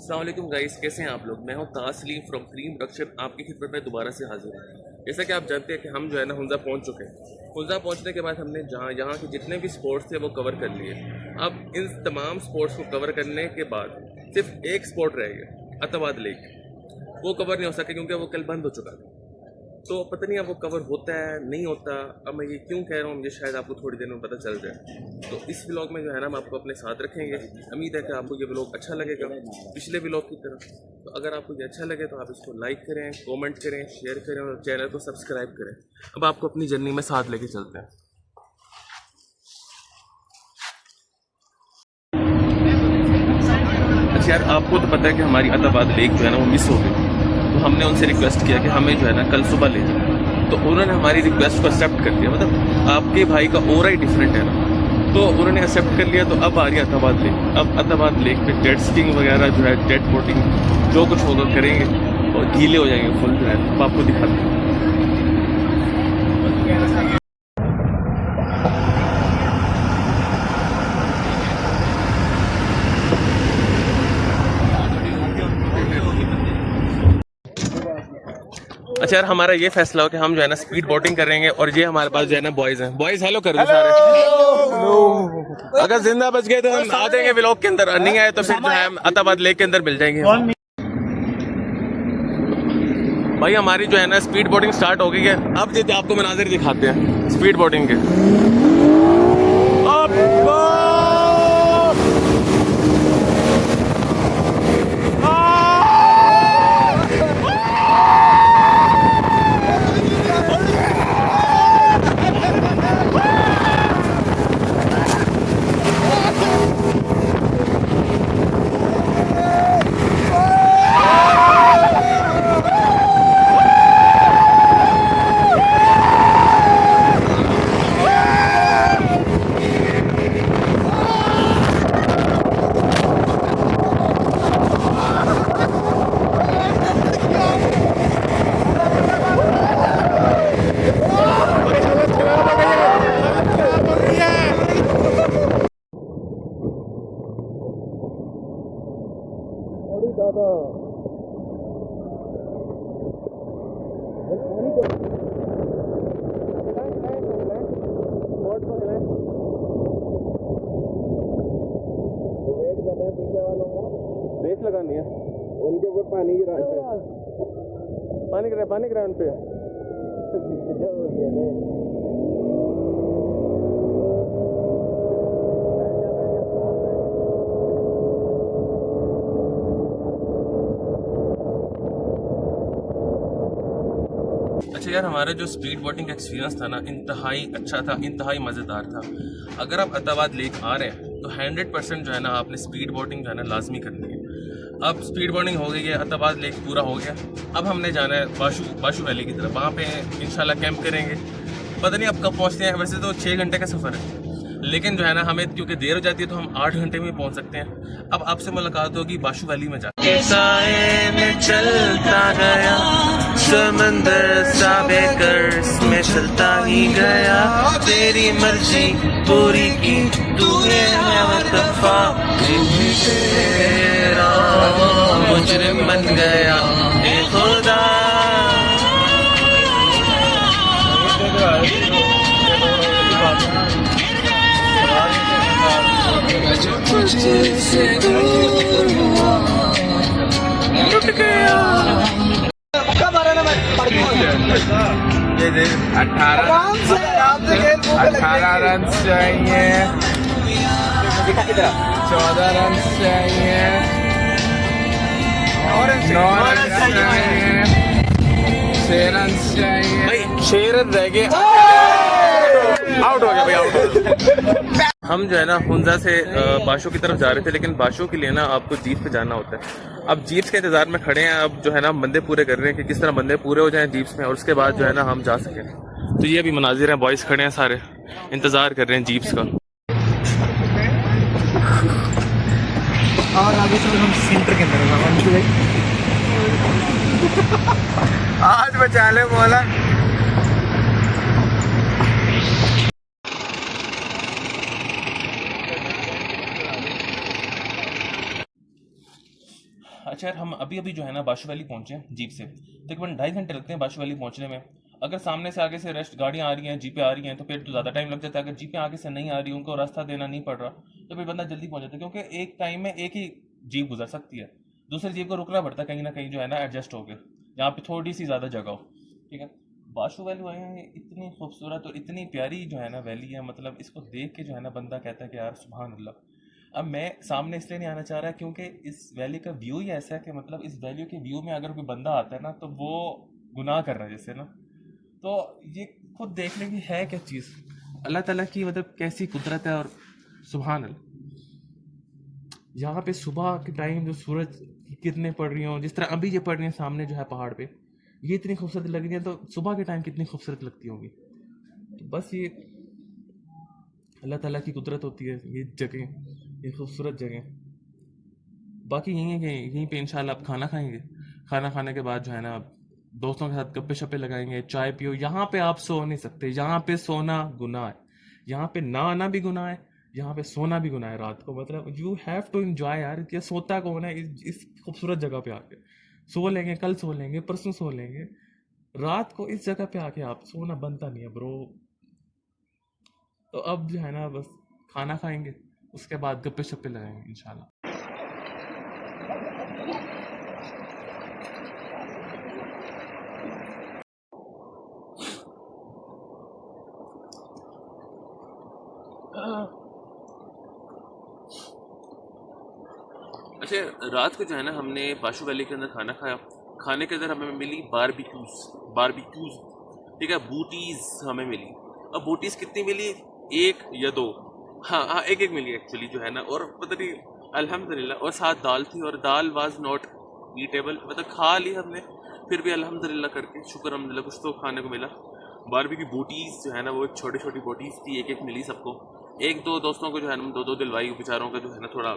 अस्सलाम वालेकुम गाइस, कैसे हैं आप लोग। मैं हूं तासलीम फ्रॉम क्रीम प्रोडक्शन, आपकी खिदमत में दोबारा से हाजिर हूं। जैसा कि आप जानते हैं कि हम जो है ना हुंजा पहुंच चुके हैं। हुंजा पहुंचने के बाद हमने यहाँ के जितने भी स्पोर्ट्स थे वो कवर कर लिए। अब इन तमाम स्पोर्ट्स को कवर करने के बाद सिर्फ एक स्पोर्ट रह गया, अताबाद लेक। वो कवर नहीं हो सका क्योंकि वो कल बंद हो चुका था। तो पता नहीं अब वो कवर होता है नहीं होता। अब मैं ये क्यों कह रहा हूँ, मुझे शायद आपको थोड़ी देर में पता चल जाए। तो इस व्लॉग में जो है ना हम आपको अपने साथ रखेंगे। उम्मीद है कि आपको ये व्लॉग अच्छा लगेगा पिछले व्लॉग की तरह। तो अगर आपको ये अच्छा लगे तो आप इसको लाइक करें, कमेंट करें, शेयर करें और चैनल को सब्सक्राइब करें। अब आपको अपनी जर्नी में साथ लेके चलते हैं। अच्छा यार, आपको तो पता है कि हमारी अताबाद लेक जो है ना वो मिस हो गई। तो हमने उनसे रिक्वेस्ट किया कि हमें जो है ना कल सुबह ले जाए। तो उन्होंने हमारी रिक्वेस्ट को एक्सेप्ट कर लिया। मतलब आपके भाई का ओरा ही डिफरेंट है ना, तो उन्होंने एक्सेप्ट कर लिया। तो अब आ रही है अताबाद लेक। अब अताबाद लेक पे जेट स्कीइंग वगैरह जो है, जेट बोटिंग जो कुछ होगा करेंगे और गीले हो जाएंगे फुल जो है। तो आपको दिखाते हैं। अच्छा यार, हमारा ये फैसला हो कि हम जो है ना स्पीड बोटिंग करेंगे और ये हमारे पास जो है ना बॉयज हैं। बॉयज हेलो कर दो सारे। अगर जिंदा बच गए तो हम आ जाएंगे व्लॉग के अंदर, नहीं आए तो फिर जो है हम अताबाद लेक के अंदर मिल जाएंगे। भाई हमारी जो है ना स्पीड बोटिंग स्टार्ट हो गई है। अब जो आपको मनाजिर दिखाते हैं स्पीड बोटिंग के। रेस लगानी है उनके ऊपर पानी गिरा उन पे। अच्छा यार, हमारा जो स्पीड बोटिंग का एक्सपीरियंस था ना इंतहाई अच्छा था, इंतहाई मज़ेदार था। अगर आप अताबाद लेक आ रहे हैं तो 100% जो है ना आपने स्पीड बोटिंग जो है ना लाजमी करनी है। अब स्पीड बोटिंग हो गई है, अताबाद लेक पूरा हो गया। अब हमने जाना है बाशू वैली की तरफ। वहाँ पे इंशाल्लाह कैंप करेंगे। पता नहीं अब कब पहुँचते हैं। वैसे तो 6 घंटे का सफ़र है, लेकिन जो है ना हमें क्योंकि देर हो जाती है तो हम 8 घंटे में पहुँच सकते हैं। अब आपसे मुलाकात होगी बाशू वैली में जाके। चलता गया समंदर सा बेकर में चलता ही गया, तेरी मर्जी पूरी की तूने वफा, तेरा मुजरिम बन गया ए खुदा। तुझसे दूर हुआ लुट गया। ये 18 रन चाहिए, 14 रन चाहिए, 9 रन चाहिए, 6 रन चाहिए। भाई 6 रन रह गए, आउट हो गया भाई, आउट हो गया। हम जो है ना हुंजा से बाशू की तरफ जा रहे थे, लेकिन बाशू के लिए ना आपको जीप पे जाना होता है। अब जीप्स के इंतजार में खड़े हैं। अब जो है ना बंदे पूरे कर रहे हैं कि किस तरह बंदे पूरे हो जाएं जीप्स में और उसके बाद जो है ना हम जा सकें। तो ये अभी मनाजिर हैं, बॉयज़ खड़े हैं सारे, इंतज़ार कर रहे हैं जीप्स का। और आगे चलो हम सेंटर के अंदर आज बचा ले मौला। अच्छा यार, हम अभी अभी जो है ना बाशु वैली पहुंचे हैं जीप से, तकरीबन 2.5 घंटे लगते हैं बाशु वैली पहुंचने में। अगर सामने से आगे से रेस्ट गाड़ियाँ आ रही हैं, जीपें आ रही हैं, तो फिर तो ज़्यादा टाइम लग जाता है। अगर जीपें आगे से नहीं आ रही, उनको रास्ता देना नहीं पड़ रहा, तो फिर बंदा जल्दी पहुंच जाता है, क्योंकि एक टाइम में एक ही जीप गुजर सकती है। दूसरी जीप को रुकना पड़ता है कहीं ना कहीं जो है ना एडजस्ट होके, जहाँ पे थोड़ी सी ज़्यादा जगह हो। ठीक है, बाशु वैली आए हैं, इतनी खूबसूरत और इतनी प्यारी जो है ना वैली है, मतलब इसको देख के जो है ना बंदा कहता है कि यार सुभान अल्लाह। अब मैं सामने इसलिए नहीं आना चाह रहा क्योंकि इस वैली का व्यू ही ऐसा है कि मतलब इस वैली के व्यू में अगर कोई बंदा आता है ना तो वो गुनाह कर रहा है जैसे ना। तो ये खुद देखने की है क्या चीज़, अल्लाह ताला की मतलब कैसी कुदरत है। और सुभान अल्लाह, यहाँ पे सुबह के टाइम जो सूरज की किरणें पड़ रही हों, जिस तरह अभी ये पड़ रही हैं सामने जो है पहाड़ पे, ये इतनी खूबसूरत लग रही है, तो सुबह के टाइम कितनी खूबसूरत लगती होंगी। तो बस ये अल्लाह ताला की कुदरत होती है, ये जगह, ये खूबसूरत जगह। बाकी यही है कि यहीं पे इंशाल्लाह आप खाना खाएंगे। खाना खाने के बाद जो है ना दोस्तों के साथ गप्पे शप्पे लगाएंगे, चाय पियो। यहाँ पे आप सो नहीं सकते, यहाँ पे सोना गुनाह है, यहाँ पे ना आना भी गुनाह है, यहाँ पे सोना भी गुनाह है रात को। मतलब यू हैव टू एंजॉय यार, ये सोता कौन है इस खूबसूरत जगह पे आके। सो लेंगे, कल सो लेंगे, परसों सो लेंगे, रात को इस जगह पे आके आप सोना बनता नहीं है ब्रो। तो अब जो है ना बस खाना खाएंगे, उसके बाद गप्पे शप्पे लगाएंगे इंशाल्लाह। अच्छा, रात को जो है ना हमने बाशु वैली के अंदर खाना खाया। खाने के अंदर हमें मिली बारबेक्यूज, ठीक है, बूटीज हमें मिली। अब बूटीज कितनी मिली, एक या दो, हाँ हाँ एक एक मिली एक्चुअली जो है ना। और पता नहीं, अल्हम्दुलिल्लाह। और साथ दाल थी, और दाल वाज नॉट ईटेबल, मतलब खा ली हमने, फिर भी अल्हम्दुलिल्लाह करके शुक्र अल्हम्दुलिल्लाह कुछ तो खाने को मिला। बारबेक्यू बूटीज जो है ना वो छोटी छोटी बूटीज थी, एक एक मिली सबको। एक दो दोस्तों को जो है ना दो दो दिलवाई, बेचारों का जो है ना थोड़ा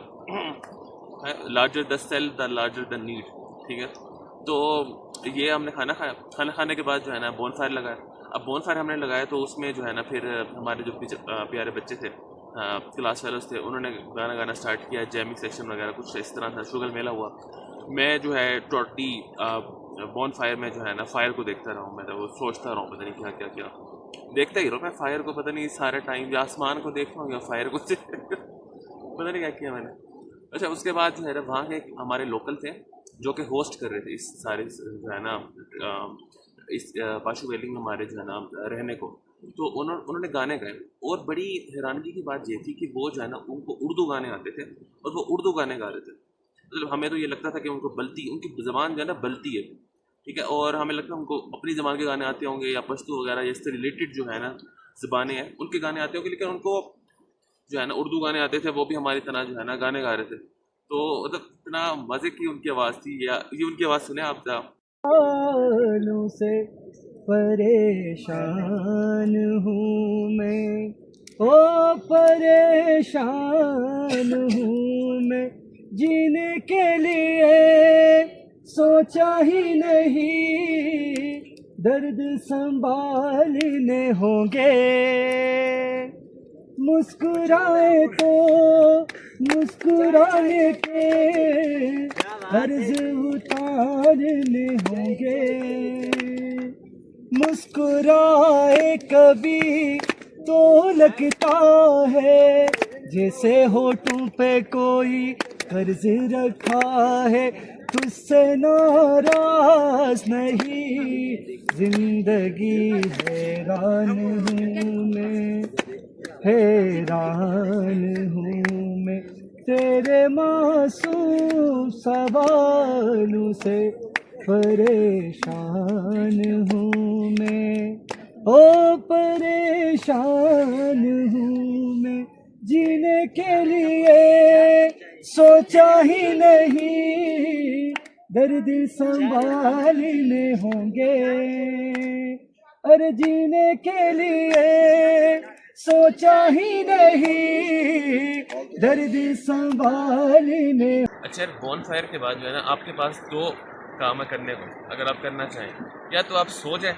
larger the sale the larger the need, ठीक है। तो ये हमने खाना खाया। खाना खाने के बाद जो है ना बोन फायर लगाया। अब बोन फायर हमने लगाया तो उसमें जो है ना फिर हमारे जो प्यारे बच्चे थे, क्लास फेलोज थे, उन्होंने गाना गाना स्टार्ट किया, जैमिंग सेक्शन वगैरह कुछ इस तरह था, शुगर मेला हुआ। मैं जो है टोटली बोन फायर में जो है ना फायर को देखता रहा हूँ। मैं तो वो सोचता रहा हूँ पता नहीं क्या क्या क्या देखता ही रहा मैं फायर को, पता नहीं सारे टाइम, या आसमान को देख रहा हूँ या फायर को पता नहीं क्या किया मैंने। अच्छा, उसके बाद जो है ना वहाँ के हमारे लोकल थे जो कि होस्ट कर रहे थे इस सारे जो है ना इस बाशु वैली में हमारे जो है ना रहने को। तो उन्होंने गाने गाए, और बड़ी हैरानगी की बात ये थी कि वो जो है ना उनको उर्दू गाने आते थे, और वो उर्दू गाने गा रहे थे। मतलब हमें तो ये लगता था कि उनको उनकी ज़बान जो है ना बलती है, ठीक है, और हमें लगता है उनको अपनी ज़बान के गाने आते होंगे, या पश्तो वगैरह इससे रिलेटेड जो है ना ज़बानें हैं उनके गाने आते होंगे, लेकिन उनको जो है ना उर्दू गाने आते थे, वो भी हमारी तरह जो है ना गाने गा रहे थे। तो मतलब इतना मज़े की उनकी आवाज़ थी। या ये उनकी आवाज़ सुने आप जरा। हालों से परेशान हूँ मैं, ओ परेशान हूँ मैं, जीने के लिए सोचा ही नहीं, दर्द संभालने होंगे, मुस्कुराए तो मुस्कुराने के कर्ज उतारने होंगे, मुस्कुराए कभी तो लगता है जैसे होठों पे कोई कर्ज रखा है, तुझसे नाराज नहीं, जिंदगी हैरान हूँ मैं, हैरान हूँ मैं, तेरे मासूम सवालों से परेशान हूँ मैं, ओ परेशान हूँ मैं, जीने के लिए सोचा ही नहीं, दर्द संभालने होंगे, अरे जीने के लिए सोचा ही नहीं, दर्द संभालने। अच्छा, बोन फायर के बाद जो है ना आपके पास दो काम है करने को, अगर आप करना चाहें। या तो आप सो जाएं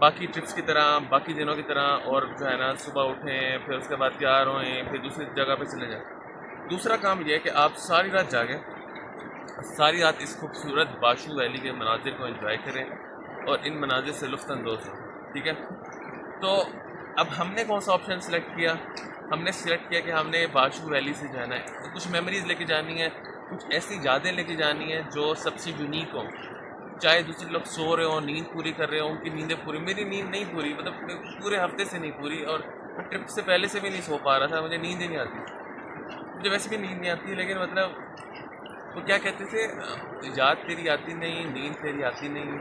बाकी ट्रिप्स की तरह, बाकी दिनों की तरह, और जो है ना सुबह उठें, फिर उसके बाद तैयार होएं, फिर दूसरी जगह पे चले जाएं। दूसरा काम यह है कि आप सारी रात जागें, सारी रात इस खूबसूरत बाशू वैली के मनाजिर को एंजॉय करें और इन मनाजिर से लुत्फ़ अंदोज़ हों। ठीक है, तो अब हमने कौन सा ऑप्शन सेलेक्ट किया? हमने सेलेक्ट किया कि हमने बाशू वैली से जाना है, तो कुछ मेमोरीज़ लेके जानी है, कुछ ऐसी यादें लेके जानी है जो सबसे यूनिक हो। चाहे दूसरे लोग सो रहे हो, नींद पूरी कर रहे हो, उनकी नींदें पूरी, मेरी नींद नहीं पूरी, मतलब पूरे हफ्ते से नहीं पूरी, और ट्रिप से पहले से भी नहीं सो पा रहा था, मुझे नींद ही नहीं आती। मुझे वैसे भी नींद नहीं आती, लेकिन मतलब वो क्या कहते थे, याद तेरी आती नहीं, नींद तेरी आती नहीं,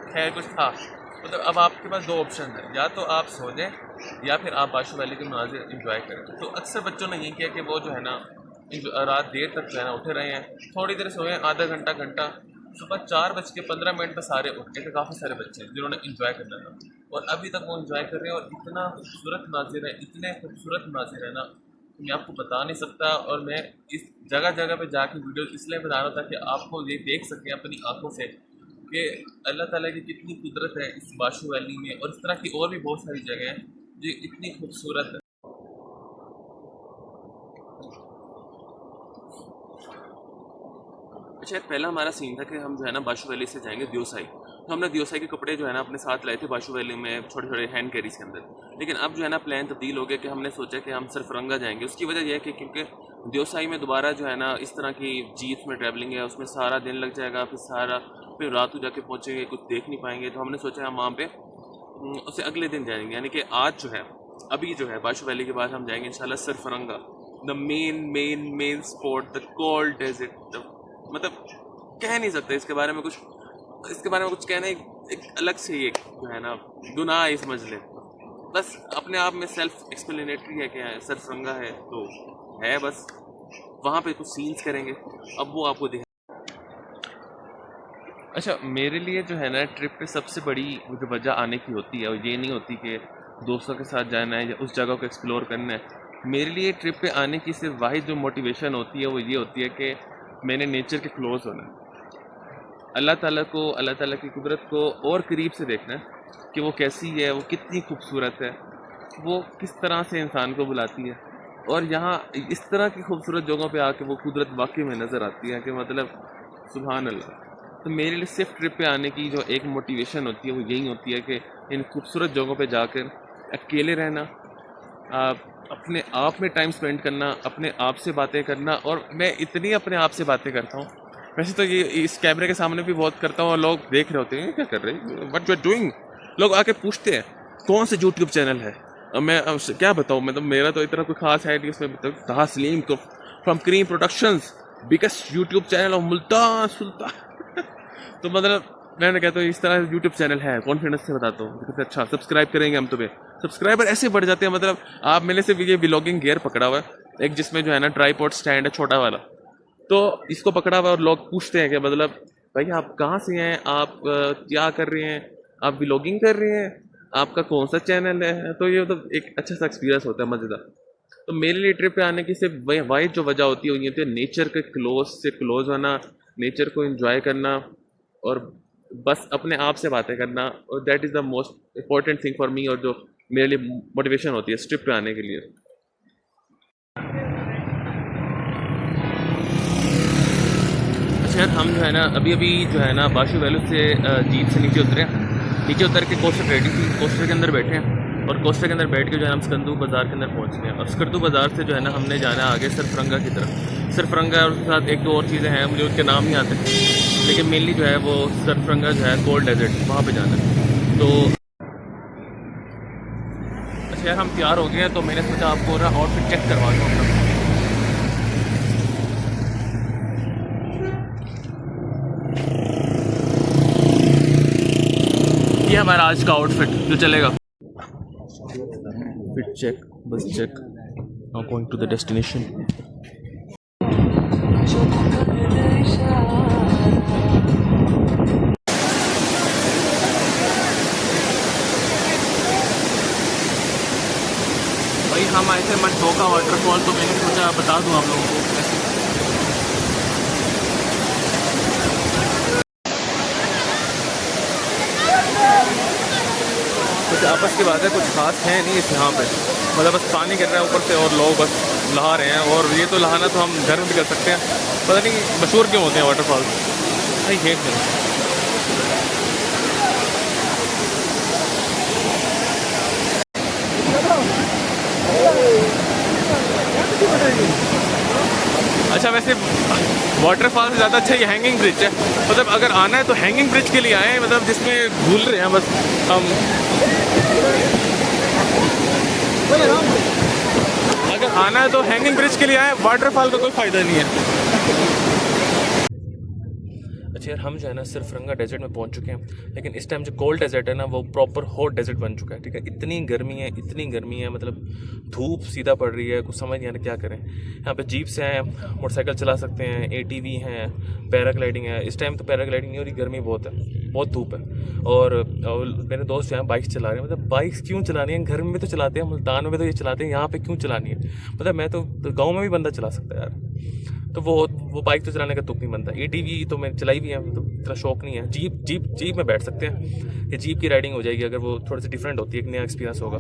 खैर कुछ था। मतलब अब आपके पास दो ऑप्शन है, या तो आप सो जाएं या फिर आप बाशू वैली के मनाजिर इंजॉय करें। तो अक्सर बच्चों ने ये किया कि वो जो है ना रात देर तक जो है ना उठे रहे हैं, थोड़ी देर सोए, आधा घंटा घंटा, सुबह 4:15 पर सारे उठ गए थे। काफ़ी सारे बच्चे जिन्होंने इंजॉय करना था, और अभी तक वो इंजॉय कर रहे हैं, और इतना खूबसूरत मनाजिर है, इतने खूबसूरत मनाजिर है ना, मैं आपको बता नहीं सकता। और मैं इस जगह जगह पे जाके वीडियो इसलिए बना रहा था कि आपको ये देख सकें अपनी आंखों से कि अल्लाह ताला की कितनी कुदरत है इस बाशू वैली में, और इस तरह की और भी बहुत सारी जगह हैं जो इतनी खूबसूरत है। अच्छा, पहला हमारा सीन था कि हम जो है ना बाशू वैली से जाएंगे दियोसाई, तो हमने दियोसाई के कपड़े जो है ना अपने साथ लाए थे बाशू वैली में, छोटे छोटे हैंड कैरीज के अंदर। लेकिन अब जो है ना प्लान तब्दील हो गया कि हमने सोचा कि हम सरफरंगा जाएंगे। उसकी वजह यह है कि क्योंकि दियोसाई में दोबारा जो है ना इस तरह की जीप में ट्रैवलिंग है, उसमें सारा दिन लग जाएगा, फिर रात को जाके पहुँचेंगे, कुछ देख नहीं पाएंगे। तो हमने सोचा हम वहाँ पे उससे अगले दिन जाएंगे, यानी कि आज जो है, अभी जो है बाशू वैली के बाद हम जाएंगे इंशाल्लाह Sarfaranga, the main spot, the cold desert. मतलब कह नहीं सकते इसके बारे में कुछ, कहना एक अलग से ही एक जो है ना गुनाह ही समझ ले। बस अपने आप में सेल्फ एक्सप्लेनेटरी है कि सरफरंगा है तो है, बस वहाँ पे कुछ सीन्स करेंगे, अब वो आपको दिखा। अच्छा, मेरे लिए जो है ना ट्रिप पे सबसे बड़ी जो वजह आने की होती है वो ये नहीं होती कि दोस्तों के साथ जाना है या उस जगह को एक्सप्लोर करना है। मेरे लिए ट्रिप पे आने की सिर्फ वाहिद जो मोटिवेशन होती है वो ये होती है कि मैंने नेचर के क्लोज होना है, अल्लाह ताला की कुदरत को और करीब से देखना है कि वो कैसी है, वो कितनी खूबसूरत है, वो किस तरह से इंसान को बुलाती है। और यहाँ इस तरह की खूबसूरत जगहों पे आके वो कुदरत वाकई में नज़र आती है कि मतलब सुभान अल्लाह। तो मेरे लिए सिर्फ ट्रिप पे आने की जो एक मोटिवेशन होती है वो यही होती है कि इन खूबसूरत जगहों पे जाकर अकेले रहना, अपने आप में टाइम स्पेंड करना, अपने आप से बातें करना। और मैं इतनी अपने आप से बातें करता हूँ, वैसे तो ये इस कैमरे के सामने भी बहुत करता हूँ, और लोग देख रहे होते हैं क्या कर रहे हैं, व्हाट यू आर डूइंग। लोग आके पूछते हैं कौन से यूट्यूब चैनल है, अब मैं क्या बताऊँ, मतलब मेरा तो इतना कोई खास है नहीं उसमें। ताहा सलीम तो from cream productions, biggest YouTube channel of Multan Sultan. तो मतलब मैंने कहता हूँ इस तरह यूट्यूब चैनल है, कॉन्फिडेंस से बताता हूँ। अच्छा, सब्सक्राइब करेंगे हम तुम्हें, सब्सक्राइबर ऐसे बढ़ जाते हैं। मतलब आप मैंने से ये व्लॉगिंग गियर पकड़ा हुआ है, एक जिसमें जो है ना ट्राइपॉड स्टैंड है छोटा वाला, तो इसको पकड़ा हुआ है, और लोग पूछते हैं कि मतलब भाई आप कहाँ से हैं, आप क्या कर रहे हैं, आप व्लॉगिंग कर रहे हैं, आपका कौन सा चैनल है। तो ये मतलब एक अच्छा सा एक्सपीरियंस होता है, मज़ेदार। तो मेरे लिए ट्रिप पे आने की सिर्फ वाइड जो वजह होती है वो ये होती है नेचर के क्लोज होना, नेचर को एंजॉय करना, और बस अपने आप से बातें करना। और that is the most important thing for me, और जो मेरे लिए मोटिवेशन होती है इस ट्रिप पे आने के लिए। अच्छा, हम जो है ना अभी जो है ना बाशू वैली से जीप से नीचे उतर के कोस्टर रेडी थी, कोस्टर के अंदर बैठे हैं, और कोस्टर के अंदर बैठ के जो है हम स्कंदू बाज़ार के अंदर पहुँच गए हैं। और स्कंदू बाज़ार से जो है ना हमने जाना आगे सरफरंगा की तरफ। सरफरंगा और उसके साथ एक दो और चीज़ें हैं, मुझे उनके नाम नहीं आते, लेकिन मेनली जो है वो सरफरंगा जो है कोल्ड डेजर्ट, वहाँ पे जाना है। तो अच्छा यार, हम तैयार हो गए हैं, तो मैंने सोचा आपको ना आउटफिट चेक करवा दूँ अपना। ये हमारा आज का आउटफिट जो चलेगा। फिट चेक, बस check, now going to the destination. भाई हम आए थे मनटोका वाटरफॉल, तो मैंने सोचा बता दूं आप लोगों को। कुछ आपस की बात है, कुछ खास है नहीं इस यहाँ पे, मतलब बस पानी गिर रहा है ऊपर से और लोग बस नहा रहे हैं। और ये तो नहाना तो हम घर में भी कर सकते हैं, पता नहीं मशहूर क्यों होते हैं वाटरफॉल। I hate them. अच्छा वैसे वाटरफॉल से ज़्यादा अच्छा ये हैंगिंग ब्रिज है। मतलब अगर आना है तो हैंगिंग ब्रिज के लिए आए, मतलब जिसमें झूल रहे हैं बस हम। अगर आना है तो हैंगिंग ब्रिज के लिए आए, वाटरफॉल का कोई फ़ायदा नहीं है। अच्छा यार, हम जो है ना सरफरंगा डेजर्ट में पहुंच चुके हैं, लेकिन इस टाइम जो कोल्ड डेजर्ट है ना वो प्रॉपर हॉट डेजर्ट बन चुका है। ठीक है, इतनी गर्मी है, मतलब धूप सीधा पड़ रही है, कुछ समझ नहीं आ रहा क्या करें। यहाँ पे जीप्स हैं, मोटरसाइकिल चला सकते हैं, ATV हैं, पैराग्लाइडिंग है। इस टाइम तो पैराग्लाइडिंग नहीं हो रही, गर्मी बहुत है, बहुत धूप है। और मेरे दोस्त जो हैं बाइक्स चला रहे हैं। मतलब बाइक्स क्यों चलानी है, घर में भी तो चलाते हैं, मुल्तान में भी तो ये चलाते हैं, यहाँ पे क्यों चलानी है। मतलब मैं तो गाँव में भी बंदा चला सकता है यार, तो वो बाइक तो चलाने का तुक नहीं बनता। ATV तो मैंने चलाई भी है, तो इतना शौक नहीं है। जीप में बैठ सकते हैं, ये जीप की राइडिंग हो जाएगी अगर वो थोड़ी सी डिफरेंट होती है, एक नया एक्सपीरियंस होगा।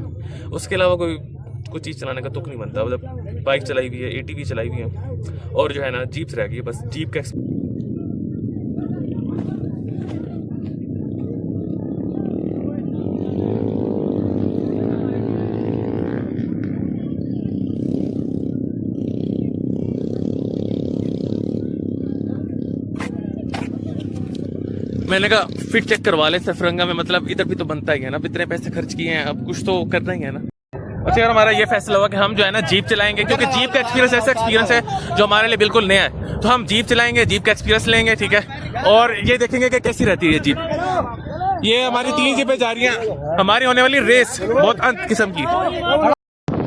उसके अलावा कोई चीज़ चलाने का तुक नहीं बनता। मतलब बाइक चलाई हुई है, ATV चलाई हुई है, और जो है ना जीप्स रह गई है, बस जीप का। मैंने कहा फिट चेक करवा ले सरफरंगा में, मतलब इधर भी तो बनता ही है ना, इतने पैसे खर्च किए हैं, अब कुछ तो करना ही है ना। अच्छा यार, हमारा ये फैसला हुआ कि हम जो है ना जीप चलाएंगे, क्योंकि जीप का एक्सपीरियंस ऐसा एक्सपीरियंस है जो हमारे लिए बिल्कुल नया है। तो हम जीप चलाएंगे, जीप का एक्सपीरियंस लेंगे, ठीक है, और ये देखेंगे कि कैसी रहती है ये जीप। ये हमारी 3 जीपें जा रही हैं, हमारी होने वाली रेस बहुत अंत किस्म की।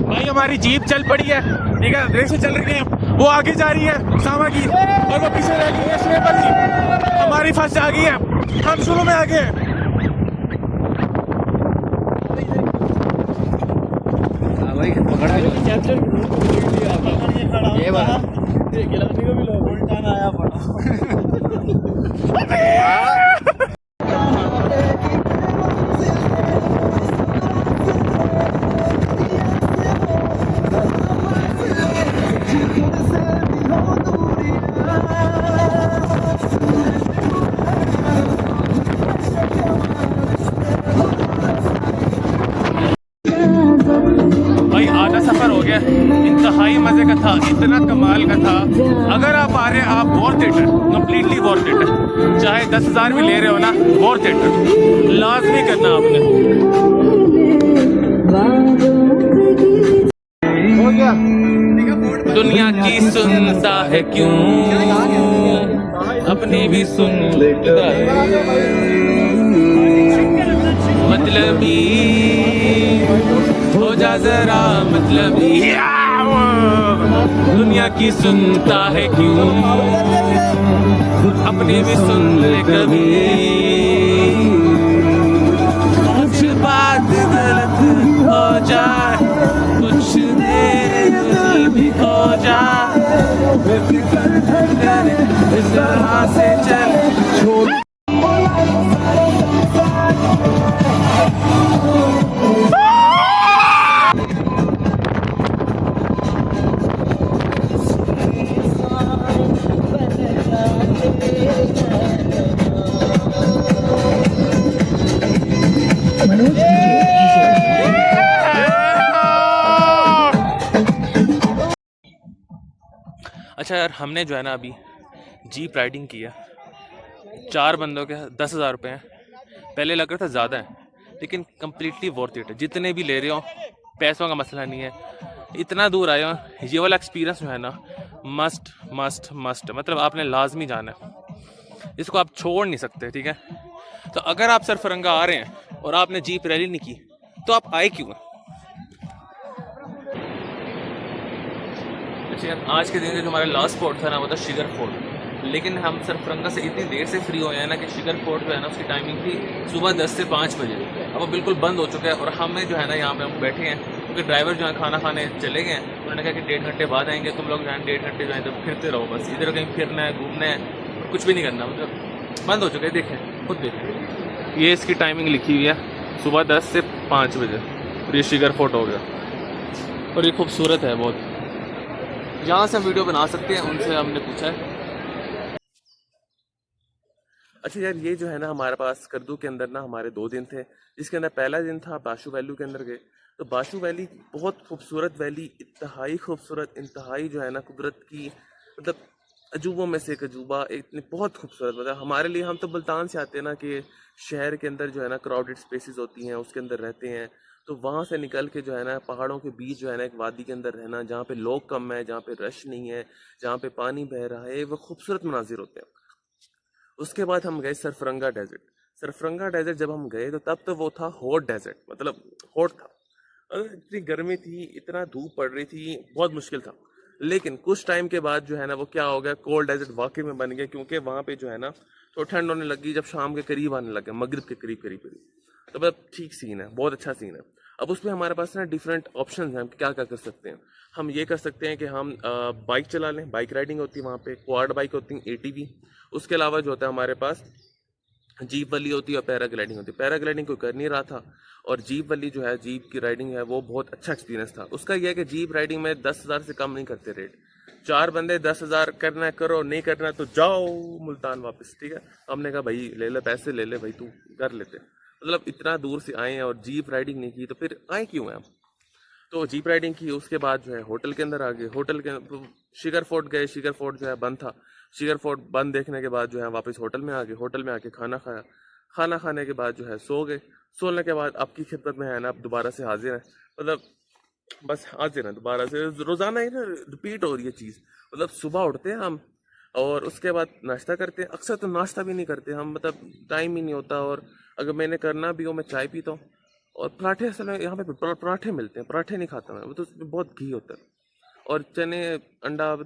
भाई हमारी जीप चल पड़ी है, ठीक है, रेस चल रही है, वो आगे जा रही है सामा की, और वो पीछे रह गई है श्वेता की। हमारी फर्स्ट आ गई है, हम शुरू में आ गए। भाई पकड़ा ये वाला गिलानी को भी लोग उल्टा आया पड़ा। भाई आधा सफर हो गया, इंतहाई मजे का था, इतना कमाल का था। अगर आप आ रहे हैं, आप वर्थ इट है, कंप्लीटली वर्थ इट है। चाहे 10,000 भी ले रहे हो ना, वर्थ इट है, लाजमी करना आपने। हो गया। दुनिया की सुनता है क्यों, अपने भी सुन लेता है, मतलबी हो जा जरा मतलबी। दुनिया की सुनता है क्यों, अपने भी सुन ले कभी। कुछ बात गलत हो जाए, कुछ देर भी हो जाए, इस तरह से चल छोड़। अच्छा यार, हमने जो है ना अभी जीप राइडिंग की है, 4 बंदों के 10,000 रुपये हैं। पहले लग रहा था ज़्यादा है, लेकिन कम्प्लीटली वर्थ इट है। जितने भी ले रहे हो, पैसों का मसला नहीं है। इतना दूर आए हो, ये वाला एक्सपीरियंस जो है ना मस्ट मस्ट मस्ट, मतलब आपने लाजमी जाना है, इसको आप छोड़ नहीं सकते, ठीक है। तो अगर आप सरफरंगा आ रहे हैं और आपने जीप रैली नहीं की, तो आप आए क्यों? अच्छा यार, आज के दिन का जो हमारा लास्ट स्पॉट था ना, वो था शिगर फोर्ट। लेकिन हम सरफरंगा से इतनी देर से फ्री हुए हैं ना कि शिगर फोर्ट जो है ना, उसकी टाइमिंग थी सुबह 10 से 5 बजे, अब वो बिल्कुल बंद हो चुका है। और हमें जो है ना यहाँ पे हम बैठे हैं, क्योंकि ड्राइवर जो है खाना खाने चले गए हैं। उन्होंने कहा कि 1.5 घंटे बाद आएंगे, तुम लोग जो है 1.5 घंटे जो है तो फिरते रहो, बस इधर कहीं फिरना है, घूमना है, कुछ भी नहीं करना, मतलब बंद हो चुका है। देखें, खुद देखें, ये इसकी टाइमिंग लिखी हुई है, सुबह 10 से 5 बजे। और ये शिगर फोर्ट हो गया, और ये खूबसूरत है बहुत। यहाँ से हम वीडियो बना सकते हैं, उनसे हमने पूछा है। अच्छा यार, ये जो है ना हमारे पास स्कर्दू के अंदर ना हमारे 2 दिन थे, जिसके अंदर पहला दिन था बाशू वैली के अंदर गए। तो बाशू वैली बहुत खूबसूरत वैली, इंतहाई खूबसूरत, इंतहाई जो है ना कुदरत की मतलब अजूबों में से एक अजूबा, इतनी बहुत खूबसूरत। मतलब हमारे लिए, हम तो मुल्तान से आते हैं ना कि शहर के अंदर जो है ना क्राउडेड स्पेसेस होती हैं, उसके अंदर रहते हैं। तो वहाँ से निकल के जो है ना पहाड़ों के बीच जो है ना एक वादी के अंदर रहना, जहाँ पे लोग कम है, जहाँ पे रश नहीं है, जहाँ पे पानी बह रहा है, वो खूबसूरत मनाजिर होते हैं। उसके बाद हम गए सरफरंगा डेजर्ट। सरफरंगा डेजर्ट जब हम गए तो तब तो वो था हॉट डेजर्ट, मतलब हॉट था। इतनी गर्मी थी, इतना धूप पड़ रही थी, बहुत मुश्किल था। लेकिन कुछ टाइम के बाद जो है ना वो क्या हो गया, कोल्ड डेजर्ट वाकई में बन गया, क्योंकि वहाँ पे जो है ना तो ठंड होने लगी जब शाम के करीब आने लगे, मगरिब के करीब करीब करीब। तो मतलब ठीक सीन है, बहुत अच्छा सीन है। अब उसमें हमारे पास ना डिफरेंट ऑप्शन हैं, हम क्या क्या कर सकते हैं। हम ये कर सकते हैं कि हम बाइक चला लें, बाइक राइडिंग होती है वहाँ पे, क्वाड बाइक होती है, एटीवी। उसके अलावा जो होता है हमारे पास जीप वाली होती है और पैराग्लाइडिंग होती है। पैराग्लाइडिंग कोई कर नहीं रहा था, और जीप वाली जो है, जीप की राइडिंग है, वो बहुत अच्छा एक्सपीरियंस था। उसका यह है कि जीप राइडिंग में 10,000 से कम नहीं करते रेट। 4 बंदे 10,000, करना है करो, नहीं करना है तो जाओ मुल्तान वापस, ठीक है। हमने कहा भाई ले ले पैसे, ले ले भाई, तू कर लेते। मतलब इतना दूर से आए हैं और जीप राइडिंग नहीं की, तो फिर आए क्यों हैं हम। तो जीप राइडिंग की, उसके बाद जो है होटल के अंदर आ गए। होटल के शिखर फोर्ट गए, शिखर फोर्ट जो है बंद था। शिखर फोर्ट बंद देखने के बाद जो है वापस होटल में आ गए। होटल में आके खाना खाया। खाना खाने के बाद जो है सो गए। सोने के बाद आपकी खिदमत में है ना, अब दोबारा से हाजिर है। मतलब बस हाजिर है दोबारा से, रोजाना ही ना रिपीट हो रही है चीज़। मतलब सुबह उठते हैं हम, और उसके बाद नाश्ता करते हैं। अक्सर तो नाश्ता भी नहीं करते हम, मतलब टाइम ही नहीं होता। और अगर मैंने करना भी हो, मैं चाय पीता हूँ। और पराठे, असल में यहाँ पे पराठे मिलते हैं, पराठे नहीं खाता मैं, वो तो उसमें बहुत घी होता है। और चने, अंडा।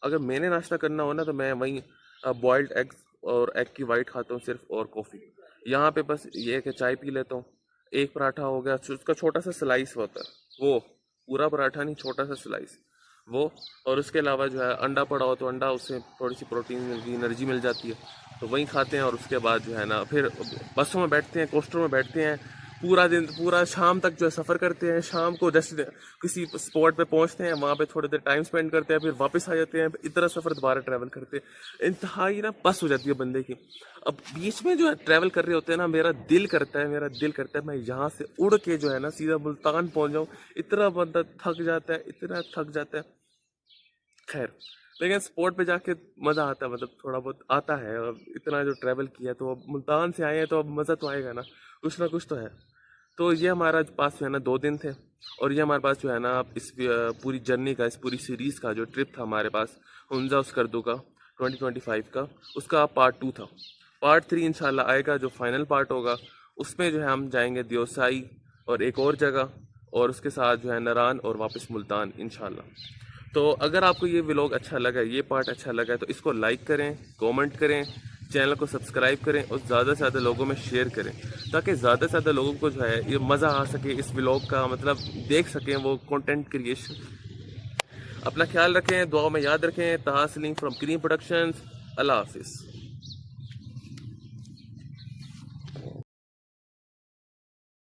अगर मैंने नाश्ता करना हो ना तो मैं वहीं बॉइल्ड एग्स और एग की वाइट खाता हूँ सिर्फ, और कॉफ़ी। यहाँ पे बस ये है कि चाय पी लेता हूँ। एक पराठा हो गया, उसका छोटा सा स्लाइस होता है वो, पूरा पराठा नहीं, छोटा सा स्लाइस वो। और उसके अलावा जो है अंडा पड़ा हो तो अंडा, उससे थोड़ी सी प्रोटीन मिल गई, एनर्जी मिल जाती है, तो वहीं खाते हैं। और उसके बाद जो है ना फिर बसों में बैठते हैं, कोस्टरों में बैठते हैं। पूरा दिन, पूरा शाम तक जो है सफ़र करते हैं। शाम को जैसे किसी स्पॉट पे पहुंचते हैं, वहाँ पे थोड़ी देर टाइम स्पेंड करते हैं, फिर वापस आ जाते हैं। इतना सफ़र दोबारा ट्रैवल करते हैं। इंतहाई ना बस हो जाती है बंदे की। अब बीच में जो है ट्रैवल कर रहे होते हैं ना, मेरा दिल करता है मैं यहाँ से उड़ के जो है ना सीधा मुल्तान पहुँच जाऊँ। इतना बंदा थक जाता है, इतना थक जाता है। खैर, लेकिन स्पॉट पे जाके मज़ा आता है, मतलब थोड़ा बहुत आता है। अब इतना जो ट्रैवल किया, तो अब मुल्तान से आए हैं तो अब मज़ा तो आएगा ना कुछ तो है। तो ये हमारा पास जो है ना 2 दिन थे। और ये हमारे पास जो है ना इस पूरी जर्नी का, इस पूरी सीरीज़ का जो ट्रिप था हमारे पास, हुंजा स्कर्दू का 2025 का, उसका पार्ट 2 था। पार्ट 3 इंशाल्लाह आएगा, जो फाइनल पार्ट होगा। उसमें जो है हम जाएंगे दियोसाई और एक और जगह, और उसके साथ जो है नारान, और वापस मुल्तान इंशाल्लाह। तो अगर आपको ये व्लॉग अच्छा लगा, ये पार्ट अच्छा लगा, तो इसको लाइक करें, कमेंट करें, चैनल को सब्सक्राइब करें, और ज़्यादा से ज़्यादा लोगों में शेयर करें, ताकि ज़्यादा से ज़्यादा लोगों को जो है ये मज़ा आ सके, इस व्लॉग का मतलब देख सकें वो कंटेंट क्रिएशन। अपना ख्याल रखें, दुआ में याद रखें। तहा सलीम फ्रॉम क्रीम प्रोडक्शंस। अल्लाह हाफिज़।